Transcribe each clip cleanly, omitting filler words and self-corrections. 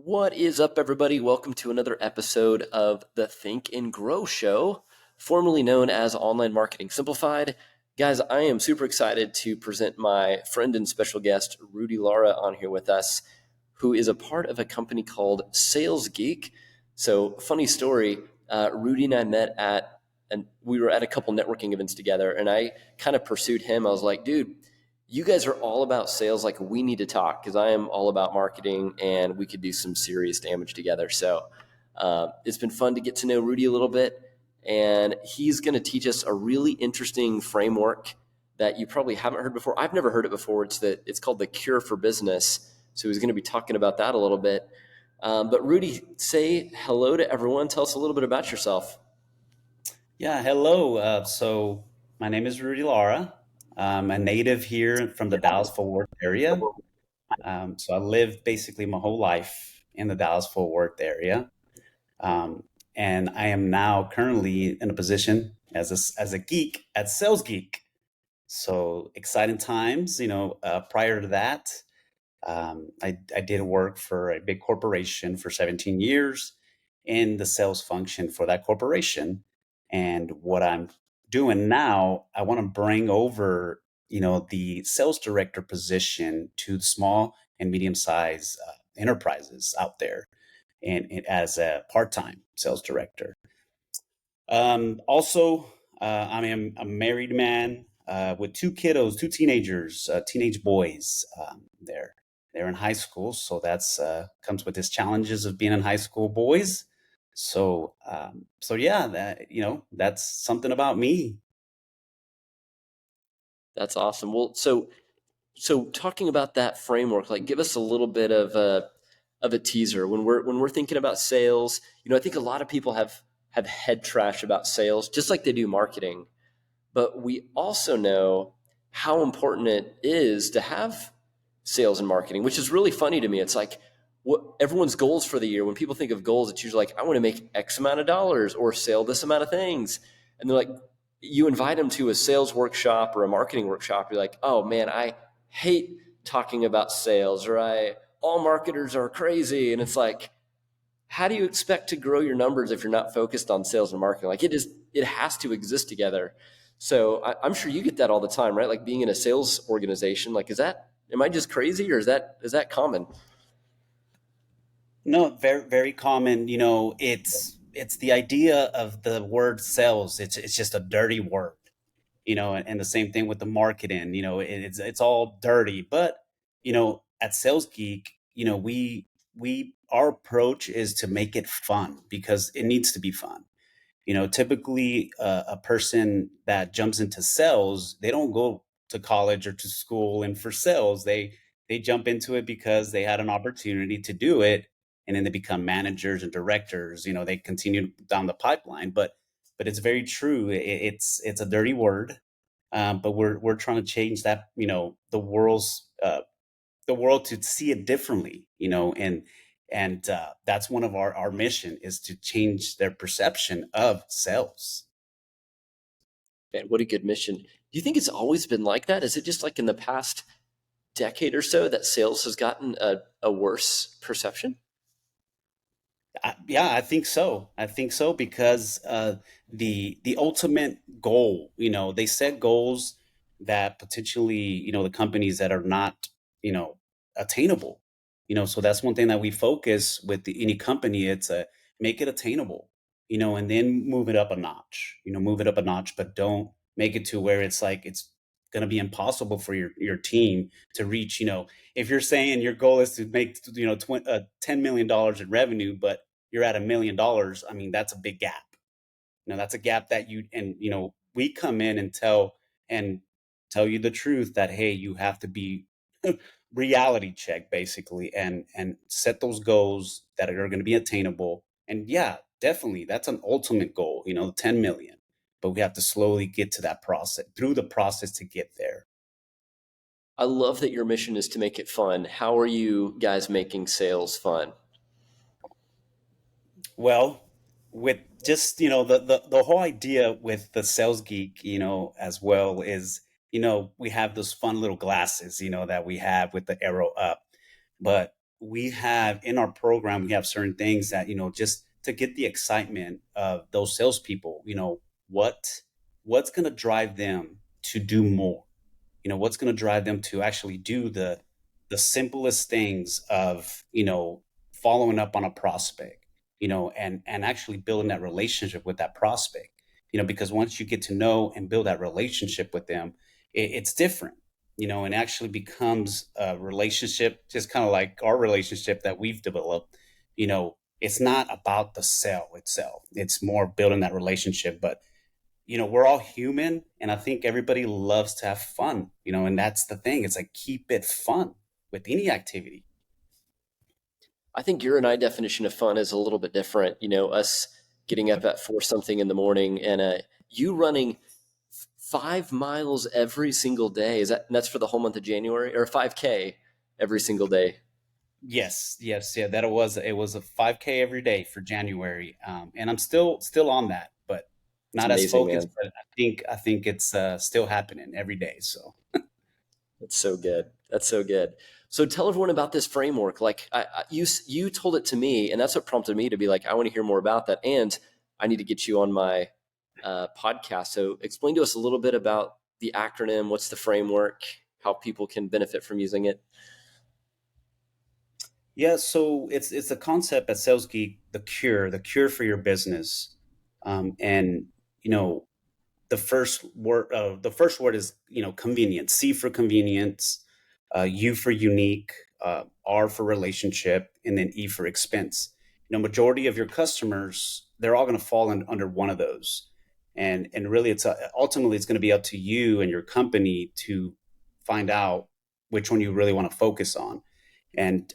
What is up, everybody? Welcome to another episode of the Think and Grow Show, formerly known as Online Marketing Simplified. Guys, I am super excited to present my friend and special guest, Rudy Lara, on here with us, who is a part of a company called Sales Geek. So, funny story, Rudy and I met and we were at a couple networking events together, and I kind of pursued him. I was like, dude, you guys are all about sales. Like, we need to talk because I am all about marketing and we could do some serious damage together. So it's been fun to get to know Rudy a little bit. And he's going to teach us a really interesting framework that you probably haven't heard before. I've never heard it before. It's called the C.U.R.E for Business. So he's going to be talking about that a little bit. But Rudy, say hello to everyone. Tell us a little bit about yourself. Yeah, hello. So my name is Rudy Lara. I'm a native here from the Dallas-Fort Worth area. So I lived basically my whole life in the Dallas-Fort Worth area. Um, and I am now currently in a position as a geek at Sales Geek. So exciting times, prior to that, I did work for a big corporation for 17 years in the sales function for that corporation. And what I'm doing now, I want to bring over, the sales director position to the small and medium sized enterprises out there and as a part-time sales director. Also, I am a married man with two kiddos, two teenagers, teenage boys. They're in high school, so that's comes with his challenges of being in high school boys. So yeah, that's something about me. That's awesome. Well, so talking about that framework, like give us a little bit of a teaser when we're thinking about sales. I think a lot of people have head trash about sales, just like they do marketing. But we also know how important it is to have sales and marketing, which is really funny to me. It's like what everyone's goals for the year. When people think of goals, it's usually like, I want to make X amount of dollars or sell this amount of things. And they're like, you invite them to a sales workshop or a marketing workshop. You're like, oh man, I hate talking about sales, or all marketers are crazy. And it's like, how do you expect to grow your numbers if you're not focused on sales and marketing? Like it has to exist together. So I'm sure you get that all the time, right? Like being in a sales organization, like, am I just crazy, or is that common? No, very very common. It's the idea of the word sales. It's just a dirty word. And the same thing with the marketing. It's all dirty. But at Sales Geek, we our approach is to make it fun because it needs to be fun. Typically a person that jumps into sales, they don't go to college or to school and for sales. They jump into it because they had an opportunity to do it, and then they become managers and directors. They continue down the pipeline. But it's very true. It's a dirty word, but we're trying to change that. The world to see it differently. And that's one of our mission is to change their perception of sales. Man, what a good mission. Do you think it's always been like that? Is it just like in the past decade or so that sales has gotten a worse perception? Yeah, I think so. I think so because the ultimate goal, they set goals that potentially, the companies that are not, attainable. So that's one thing that we focus with any company. It's a make it attainable, and then move it up a notch. Move it up a notch, but don't make it to where it's like it's going to be impossible for your team to reach. If you're saying your goal is to make $10 million in revenue, but you're at $1 million, I mean, that's a big gap. That's a gap that we come in and tell you the truth that, hey, you have to be reality check basically and set those goals that are going to be attainable. And yeah, definitely that's an ultimate goal, 10 million. But we have to slowly get to that process through the process to get there. I love that your mission is to make it fun. How are you guys making sales fun? Well, with just, the whole idea with the Sales Geek, as well is, we have those fun little glasses, that we have with the arrow up. But we have in our program, we have certain things that, just to get the excitement of those salespeople, what's going to drive them to do more? What's going to drive them to actually do the simplest things of, following up on a prospect, and actually building that relationship with that prospect, because once you get to know and build that relationship with them, it's different, and actually becomes a relationship, just kind of like our relationship that we've developed. It's not about the sale itself, it's more building that relationship. But we're all human, and I think everybody loves to have fun, and that's the thing. It's like, keep it fun with any activity. I think your and I definition of fun is a little bit different. Us getting up at four something in the morning and you running 5 miles every single day. And that's for the whole month of January, or 5K every single day? Yes, yes, yeah. It was a 5K every day for January, and I'm still on that, but It's not as amazing, focused. man. But I think it's still happening every day. So That's so good. That's so good. So tell everyone about this framework. Like you told it to me, and that's what prompted me to be like, I want to hear more about that, and I need to get you on my podcast. So explain to us a little bit about the acronym. What's the framework? How people can benefit from using it? yeah, so it's a concept at Sales Geek, the cure for your business, and you know the first word is, convenience. C for convenience, U for unique, R for relationship, and then E for expense. Majority of your customers, they're all going to fall under one of those, and really, ultimately it's going to be up to you and your company to find out which one you really want to focus on. And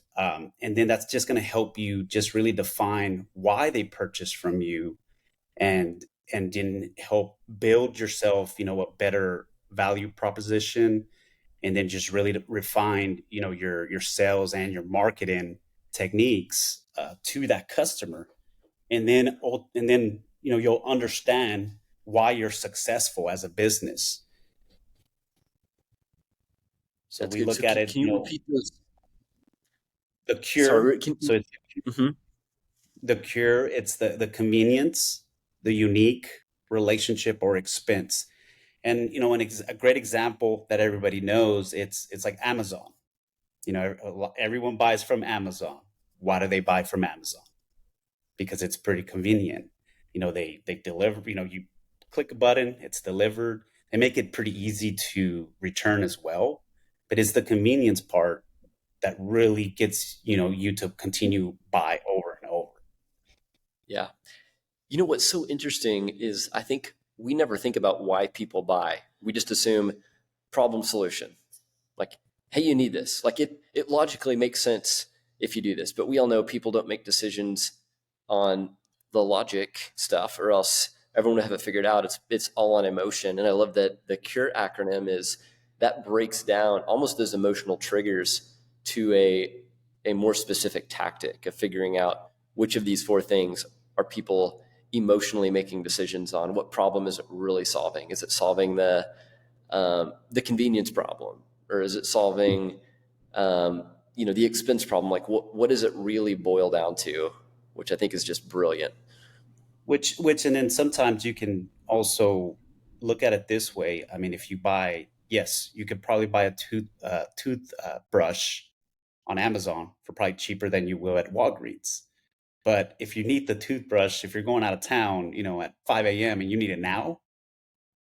then that's just going to help you just really define why they purchase from you, and then help build yourself, a better value proposition, and then just really to refine, your sales and your marketing techniques, to that customer. And then you'll understand why you're successful as a business. So That's we good. So look at can, it, can you repeat those? the cure. Sorry, can So it's mhm. the cure. It's the convenience, the unique, relationship, or expense. And a great example that everybody knows, it's like Amazon. Everyone buys from Amazon. Why do they buy from Amazon? Because it's pretty convenient. They deliver. You click a button, it's delivered. They make it pretty easy to return as well. But it's the convenience part that really gets you to continue buy over and over. Yeah. What's so interesting is I think we never think about why people buy. We just assume problem solution. Like, hey, you need this. Like it logically makes sense if you do this, but we all know people don't make decisions on the logic stuff, or else everyone would have it figured out. It's all on emotion. And I love that the CURE acronym is that breaks down almost those emotional triggers to a more specific tactic of figuring out which of these four things are people emotionally making decisions on. What problem is it really solving? Is it solving the convenience problem, or is it solving the expense problem? Like what does it really boil down to? Which I think is just brilliant. And then sometimes you can also look at it this way. I mean, if you buy, yes, you could probably buy a tooth brush on Amazon for probably cheaper than you will at Walgreens. But if you need the toothbrush, if you're going out of town, at 5 a.m. and you need it now,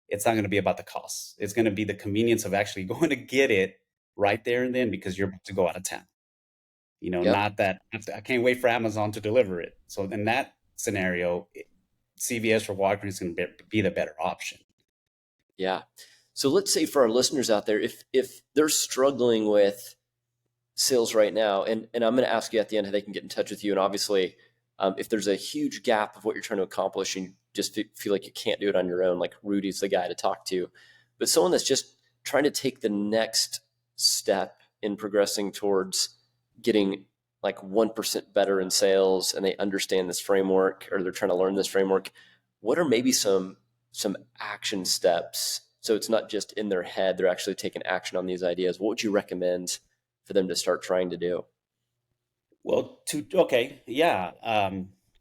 it's not going to be about the cost. It's going to be the convenience of actually going to get it right there and then, because you're about to go out of town. Yep. Not that I can't wait for Amazon to deliver it. So in that scenario, CVS or Walgreens is going to be the better option. Yeah. So let's say for our listeners out there, if they're struggling with sales right now, and I'm going to ask you at the end how they can get in touch with you, and obviously, if there's a huge gap of what you're trying to accomplish and you just feel like you can't do it on your own, like Rudy's the guy to talk to. But someone that's just trying to take the next step in progressing towards getting like 1% better in sales, and they understand this framework, or they're trying to learn this framework, what are maybe some action steps, so it's not just in their head, they're actually taking action on these ideas? What would you recommend for them to start trying to do? Well, to okay, yeah.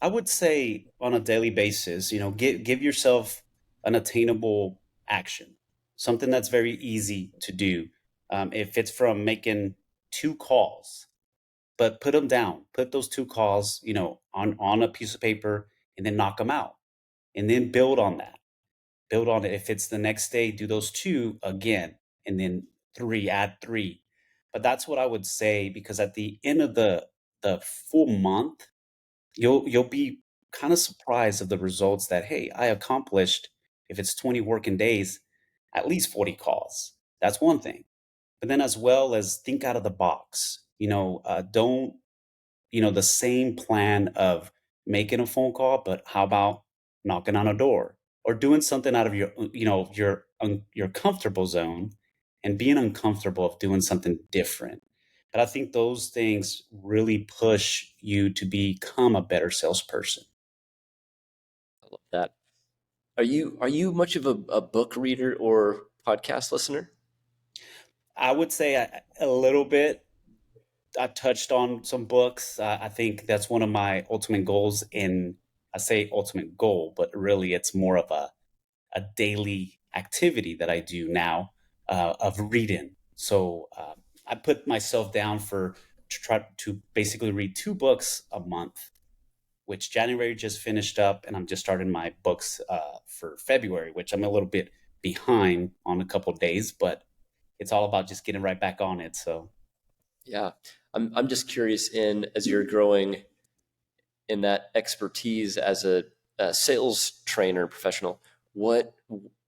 I would say on a daily basis, give yourself an attainable action, something that's very easy to do. If it's from making two calls, but put them down, put those two calls, on a piece of paper, and then knock them out, and then build on that. Build on it. If it's the next day, do those two again, and then three, add three. But that's what I would say, because at the end of the full month, you'll be kind of surprised of the results that, hey, I accomplished, if it's 20 working days, at least 40 calls. That's one thing. But then as well as think out of the box. Don't the same plan of making a phone call, but how about knocking on a door or doing something out of your comfortable zone and being uncomfortable of doing something different. But I think those things really push you to become a better salesperson. I love that. Are you much of a book reader or podcast listener? I would say a little bit. I touched on some books. I think that's one of my ultimate goals. I say ultimate goal, but really it's more of a daily activity that I do now, of reading. So I put myself down to try to basically read two books a month, which January just finished up, and I'm just starting my books for February, which I'm a little bit behind on a couple of days, but it's all about just getting right back on it. So, Yeah, I'm just curious in as you're growing in that expertise as a sales trainer professional, what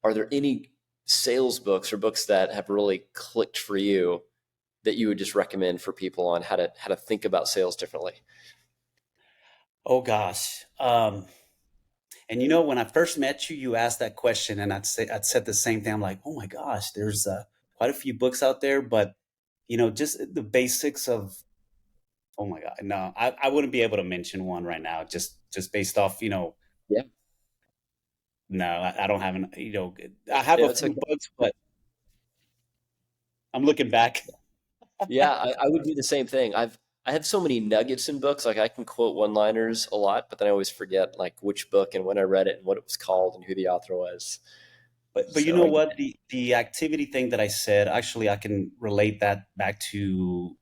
are there any sales books or books that have really clicked for you that you would just recommend for people on how to think about sales differently? oh gosh. And when I first met you, you asked that question, and I'd said the same thing. I'm like, oh my gosh, there's quite a few books out there, but just the basics of. Oh my God, no, I wouldn't be able to mention one right now, just based off. Yeah, No, I don't have I have a yeah, it's few okay. books, but I'm looking back. Yeah, I would do the same thing. I have so many nuggets in books. Like I can quote one-liners a lot, but then I always forget like which book and when I read it and what it was called and who the author was. But you So know I get what? The activity thing that I said, actually, I can relate that back to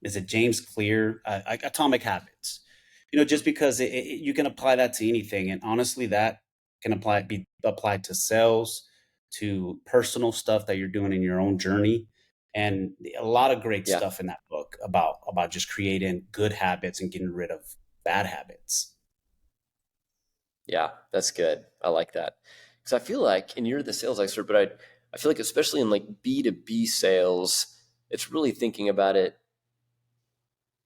is it James Clear, Atomic Habits. Just because you can apply that to anything, and honestly, that can be applied to sales, to personal stuff that you're doing in your own journey, and a lot of great yeah, stuff in that book about just creating good habits and getting rid of bad habits. yeah, that's good. I like that because I feel like, and you're the sales expert, but I feel like especially in like B2B sales, it's really thinking about it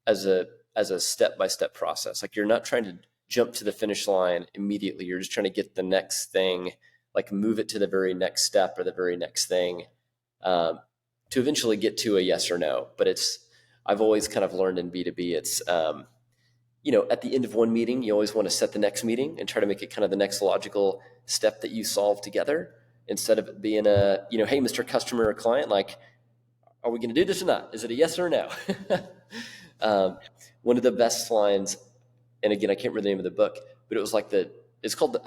as a step by step process. Like you're not trying to jump to the finish line immediately. You're just trying to get the next thing, like move it to the very next step or the very next thing, um, to eventually get to a yes or no. But it's I've always kind of learned in B2B, it's at the end of one meeting, you always want to set the next meeting and try to make it kind of the next logical step that you solve together instead of it being hey, Mr. Customer or client, like, are we going to do this or not? Is it a yes or a no? um, One of the best lines, and again, I can't remember the name of the book, but it was like it's called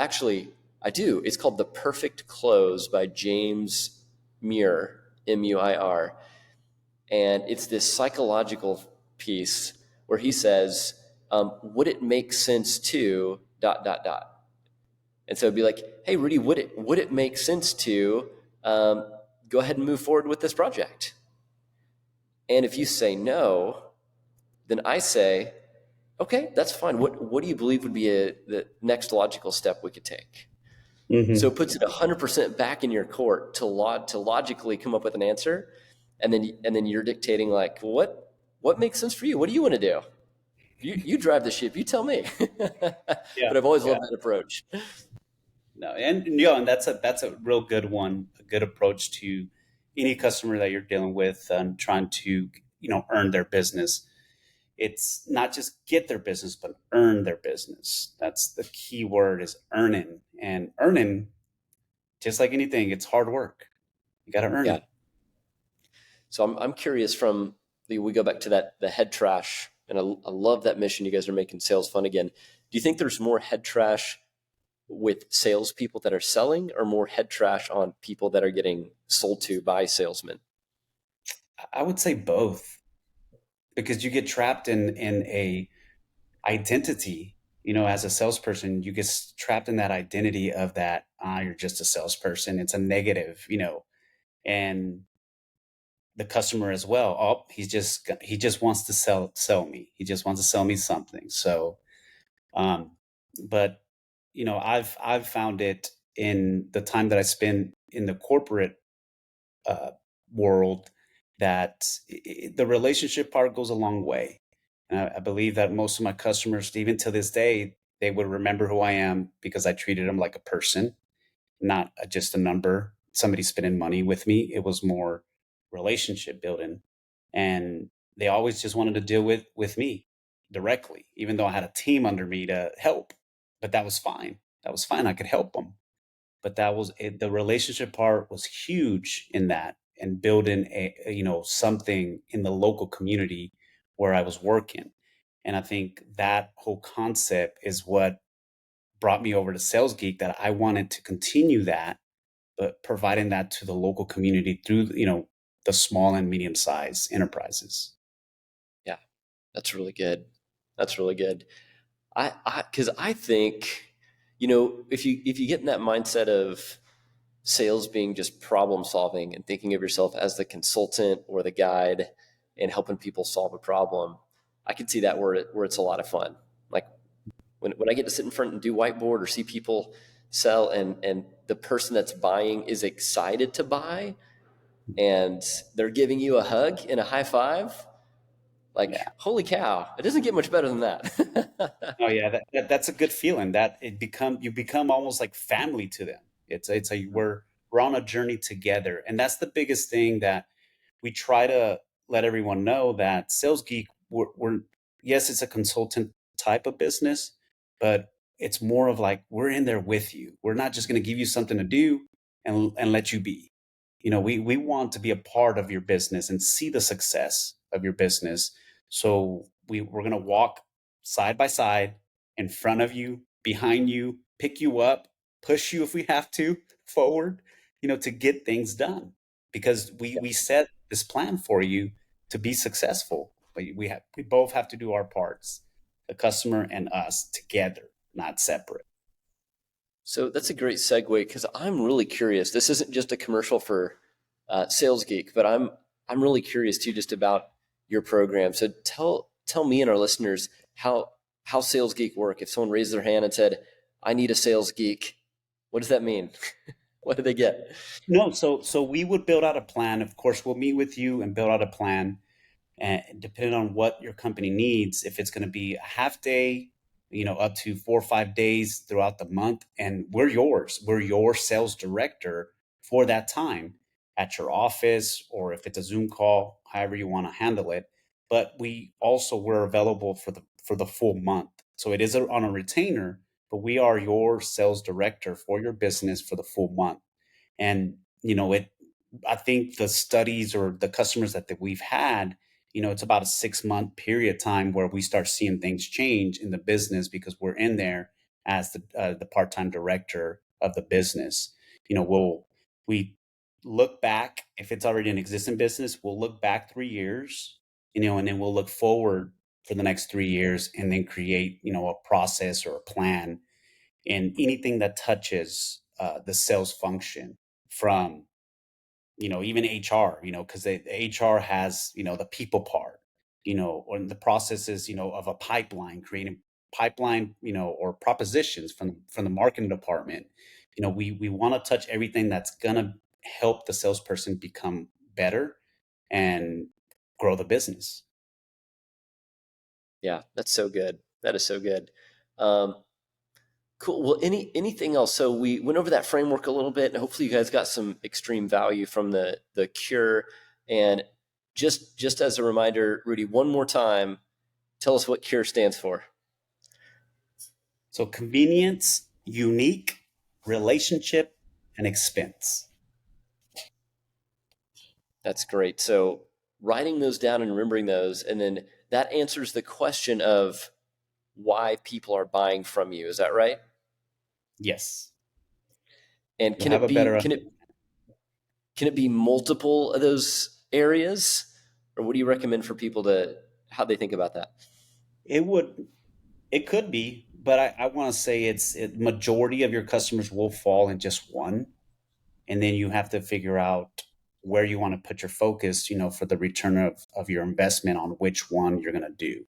it's called The Perfect Close by James Muir, Muir. And it's this psychological piece where he says, would it make sense to dot, dot, dot? And so it'd be like, hey, Rudy, would it make sense to go ahead and move forward with this project? And if you say no, then I say, okay, that's fine. What do you believe would be the next logical step we could take? So Hmm. it puts it 100% back in your court to logically come up with an answer, and then you're dictating like what makes sense for you. What do you want to do? You drive the ship. You tell me. Yeah, But I've always yeah. loved that approach. No, and that's a real good one, a good approach to any customer that you're dealing with and trying to earn their business. It's not just get their business, but earn their business. That's the key word, is earning. And earning, just like anything, it's hard work. You got to earn Yeah. it. So I'm curious from we go back to that the head trash And I love that mission. You guys are making sales fun again. Do you think there's more head trash with salespeople that are selling, or more head trash on people that are getting sold to by salesmen? I would say both, because you get trapped in a identity. As a salesperson, you get trapped in that identity of that, you're just a salesperson. It's a negative, and the customer as well. Oh, he just wants to sell me. He just wants to sell me something. So, um, but I've found it in the time that I spend in the corporate uh, world that the relationship part goes a long way. And I believe that most of my customers, even to this day, they would remember who I am because I treated them like a person, not just a number, somebody spending money with me. It was more relationship building. And they always just wanted to deal with me directly, even though I had a team under me to help. But that was fine. That was fine. I could help them. But that was it. The relationship part was huge in that, and building something in the local community where I was working. And I think that whole concept is what brought me over to Sales Geek, that I wanted to continue that, but providing that to the local community through, the small and medium sized enterprises. Yeah, that's really good. That's really good. Because I think, if you get in that mindset of sales being just problem solving and thinking of yourself as the consultant or the guide and helping people solve a problem, I can see that where it's a lot of fun. Like when I get to sit in front and do whiteboard or see people sell, and the person that's buying is excited to buy and they're giving you a hug and a high five, like, Yeah. holy cow, it doesn't get much better than that. Oh yeah, that's a good feeling. That you become almost like family to them. It's a we're on a journey together, and that's the biggest thing that we try to let everyone know, that Sales Geek, we're yes, it's a consultant type of business, but it's more of like we're in there with you. We're not just going to give you something to do and let you be. We want to be a part of your business and see the success of your business. So we're going to walk side by side, in front of you, behind you, pick you up, push you if we have to forward, to get things done, because we set this plan for you to be successful. But we both have to do our parts, the customer and us together, not separate. So that's a great segue because I'm really curious. This isn't just a commercial for Sales Geek, but I'm really curious too, just about your program. So tell me and our listeners how Sales Geek work. If someone raised their hand and said, "I need a Sales Geek," what does that mean? What do they get? No, so we would build out a plan. Of course, we'll meet with you and build out a plan, and depending on what your company needs, if it's going to be a half day, up to 4 or 5 days throughout the month, and we're your sales director for that time at your office, or if it's a Zoom call, however you want to handle it. But we're available for the full month, so it is on a retainer, but we are your sales director for your business for the full month. And I think the studies or the customers that we've had, it's about a 6 month period time where we start seeing things change in the business, because we're in there as the part-time director of the business. We look back, if it's already an existing business, we'll look back 3 years, and then we'll look forward for the next 3 years, and then create a process or a plan in anything that touches the sales function, from even HR, because the HR has the people part, or the processes, of a pipeline, creating pipeline, or propositions from the marketing department. We want to touch everything that's gonna help the salesperson become better and grow the business. Yeah, that's so good. That is so good. Um, Cool. Well, anything else? So we went over that framework a little bit, and hopefully you guys got some extreme value from the cure. And just as a reminder, Rudy, one more time, tell us what cure stands for. So convenience, unique, relationship, and expense. That's great. So writing those down and remembering those, and then that answers the question of why people are buying from you. Is that right? Yes, And you'll have a better. can it be multiple of those areas, or what do you recommend for people to how they think about that? It would. It could be, but I want to say majority of your customers will fall in just one, and then you have to figure out where you want to put your focus, for the return of your investment on which one you're going to do.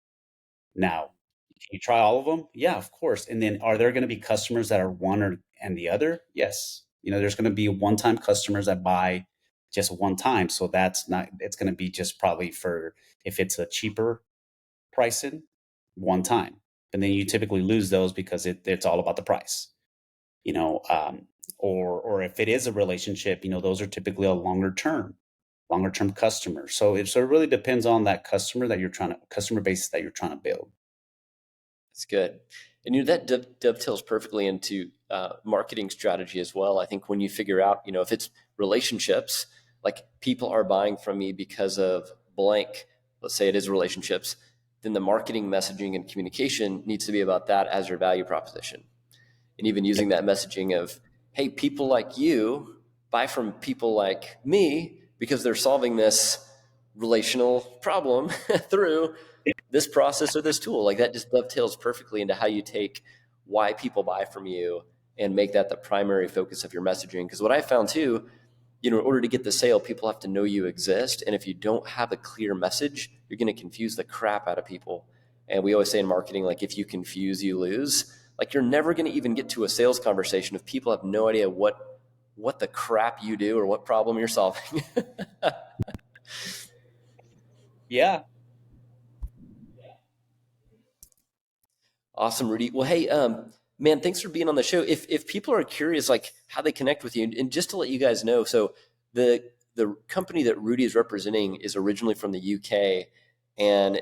Now, can you try all of them? Yeah, of course. And then are there going to be customers that are one or and the other? Yes. There's going to be one-time customers that buy just one time. So that's not, it's going to be just probably for, if it's a cheaper pricing, one time. And then you typically lose those because it's all about the price, you know, um, or if it is a relationship, those are typically a longer term customer. So it really depends on that customer base that you're trying to build. That's good. And that dovetails perfectly into marketing strategy as well. I think when you figure out, if it's relationships, like people are buying from me because of blank, let's say it is relationships, then the marketing messaging and communication needs to be about that as your value proposition. And even using Yep. that messaging of, hey, people like you buy from people like me because they're solving this relational problem through this process or this tool. Like that just dovetails perfectly into how you take why people buy from you and make that the primary focus of your messaging. Because what I found too, in order to get the sale, people have to know you exist. And if you don't have a clear message, you're going to confuse the crap out of people. And we always say in marketing, like if you confuse, you lose. Like you're never going to even get to a sales conversation if people have no idea what the crap you do or what problem you're solving. Yeah. Awesome, Rudy. Well, hey, man, thanks for being on the show. If people are curious, like how they connect with you, and just to let you guys know, so the company that Rudy is representing is originally from the UK, and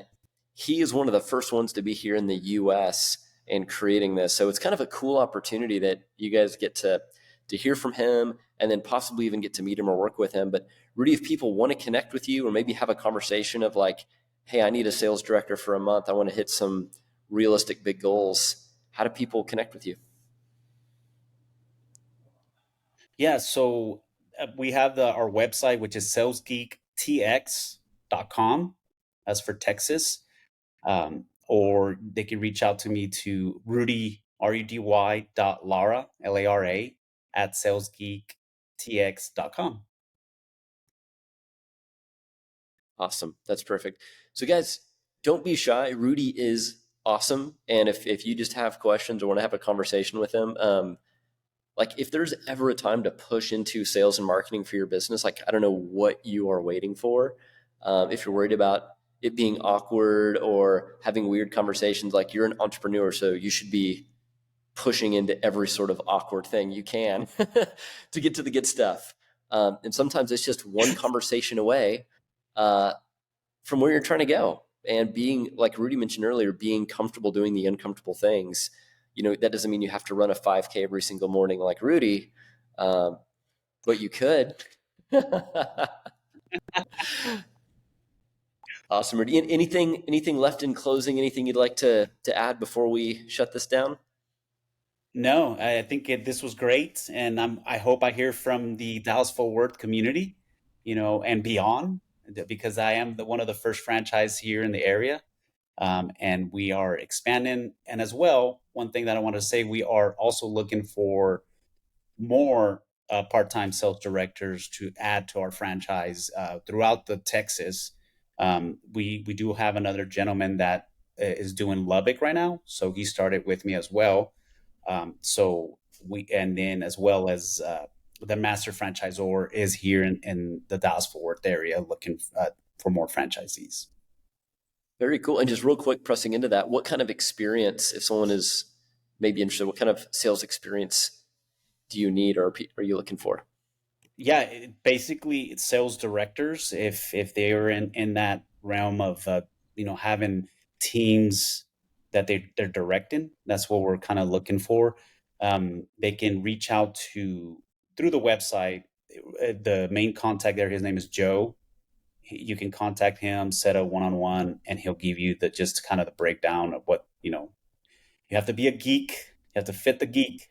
he is one of the first ones to be here in the US and creating this. So it's kind of a cool opportunity that you guys get to hear from him, and then possibly even get to meet him or work with him. But Rudy, if people want to connect with you, or maybe have a conversation of like, hey, I need a sales director for a month, I want to hit some realistic big goals, how do people connect with you? Yeah. So we have our website, which is salesgeektx.com. That's for Texas. Or they can reach out to me to Rudy, Rudy dot Lara, Lara, at salesgeektx.com. Awesome. That's perfect. So guys, don't be shy. Rudy is awesome. And if you just have questions or want to have a conversation with him, like if there's ever a time to push into sales and marketing for your business, like I don't know what you are waiting for. If you're worried about it being awkward or having weird conversations, like you're an entrepreneur, so you should be pushing into every sort of awkward thing you can to get to the good stuff. And sometimes it's just one conversation away uh, from where you're trying to go. And being, like Rudy mentioned earlier, being comfortable doing the uncomfortable things. That doesn't mean you have to run a 5K every single morning like Rudy, um, but you could. Awesome, Rudy. Anything left in closing? Anything you'd like to add before we shut this down? No, I think this was great, and I hope I hear from the Dallas Fort Worth community, and beyond, because I am one of the first franchise here in the area, and we are expanding. And as well, one thing that I want to say, we are also looking for more part-time sales directors to add to our franchise throughout the Texas. We do have another gentleman that is doing Lubbock right now, so he started with me as well. So we, and then as well as the master franchisor is here in the Dallas Fort Worth area, looking for more franchisees. Very cool. And just real quick, pressing into that, what kind of experience, if someone is maybe interested, what kind of sales experience do you need or are you looking for? Yeah, basically it's sales directors. If they are in that realm of having teams that they're directing, that's what we're kind of looking for. They can reach out to through the website. The main contact there, his name is Joe. you can contact him, set a one-on-one, and he'll give you the just kind of the breakdown of what, you have to be a geek, you have to fit the geek,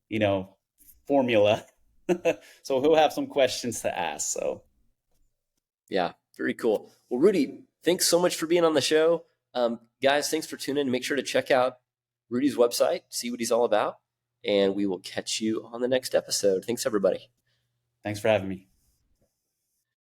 you know, formula. So he'll have some questions to ask. So Yeah, very cool. Well, Rudy, thanks so much for being on the show. Guys, thanks for tuning in. Make sure to check out Rudy's website, see what he's all about, and we will catch you on the next episode. Thanks, everybody. thanks for having me.